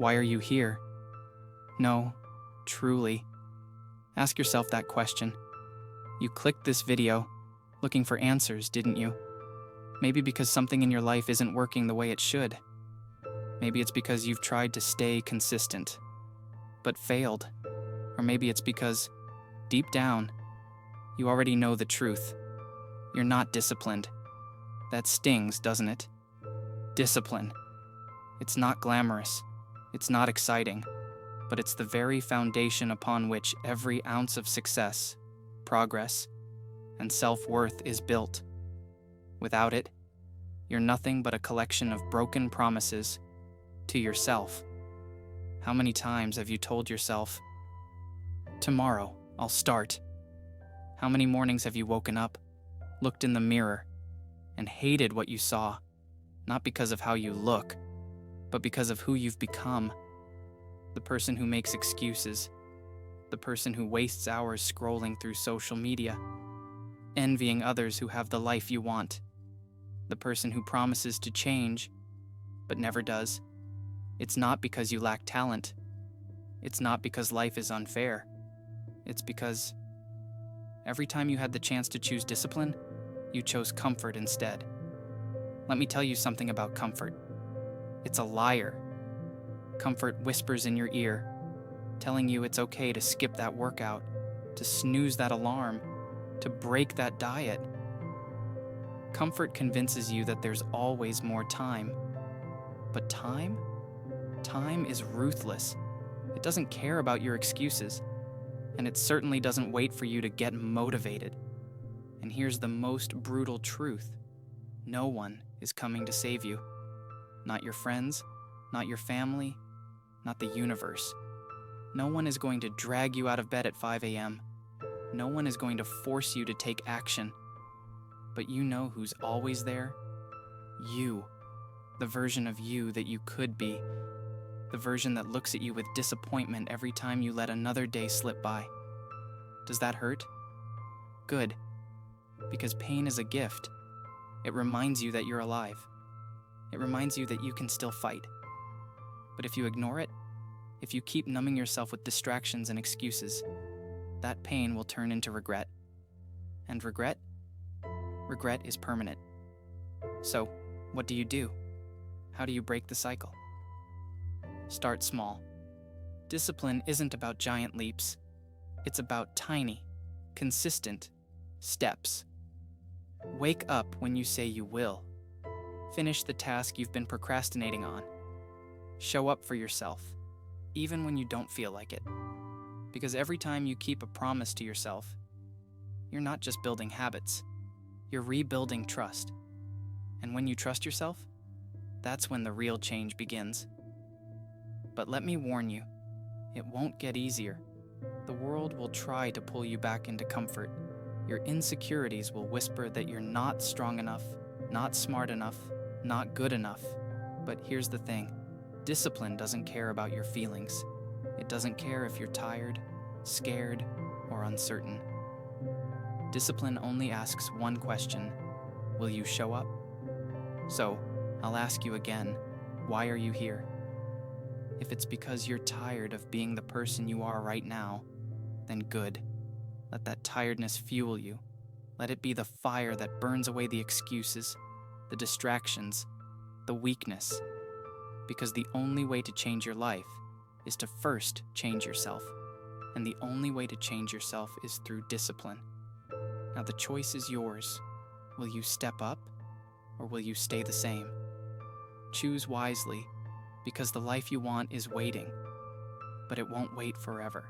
Why are you here? No, truly. Ask yourself that question. You clicked this video looking for answers, didn't you? Maybe because something in your life isn't working the way it should. Maybe it's because you've tried to stay consistent, but failed. Or maybe it's because, deep down, you already know the truth. You're not disciplined. That stings, doesn't it? Discipline. It's not glamorous. It's not exciting. But it's the very foundation upon which every ounce of success, progress, and self-worth is built. Without it, you're nothing but a collection of broken promises to yourself. How many times have you told yourself, "Tomorrow, I'll start"? How many mornings have you woken up, looked in the mirror, and hated what you saw, not because of how you look, but because of who you've become? The person who makes excuses, the person who wastes hours scrolling through social media, envying others who have the life you want, the person who promises to change, but never does. It's not because you lack talent. It's not because life is unfair. It's because every time you had the chance to choose discipline, you chose comfort instead. Let me tell you something about comfort. It's a liar. Comfort whispers in your ear, telling you it's okay to skip that workout, to snooze that alarm, to break that diet. Comfort convinces you that there's always more time. But time? Time is ruthless. It doesn't care about your excuses, and it certainly doesn't wait for you to get motivated. And here's the most brutal truth. No one is coming to save you. Not your friends, not your family, not the universe. No one is going to drag you out of bed at 5 a.m. No one is going to force you to take action. But you know who's always there? You. The version of you that you could be. The version that looks at you with disappointment every time you let another day slip by. Does that hurt? Good. Because pain is a gift. It reminds you that you're alive. It reminds you that you can still fight. But if you ignore it, if you keep numbing yourself with distractions and excuses, that pain will turn into regret. And regret is permanent. So, what do? How do you break the cycle? Start small. Discipline isn't about giant leaps. It's about tiny, consistent steps. Wake up when you say you will. Finish the task you've been procrastinating on. Show up for yourself, even when you don't feel like it. Because every time you keep a promise to yourself, you're not just building habits, you're rebuilding trust. And when you trust yourself, that's when the real change begins. But let me warn you, it won't get easier. The world will try to pull you back into comfort. Your insecurities will whisper that you're not strong enough, not smart enough, not good enough. But here's the thing. Discipline doesn't care about your feelings. It doesn't care if you're tired, scared, or uncertain. Discipline only asks one question. Will you show up? So, I'll ask you again, why are you here? If it's because you're tired of being the person you are right now, then good. Let that tiredness fuel you. Let it be the fire that burns away the excuses, the distractions, the weakness. Because the only way to change your life is to first change yourself. And the only way to change yourself is through discipline. Now the choice is yours. Will you step up, or will you stay the same? Choose wisely, because the life you want is waiting, but it won't wait forever.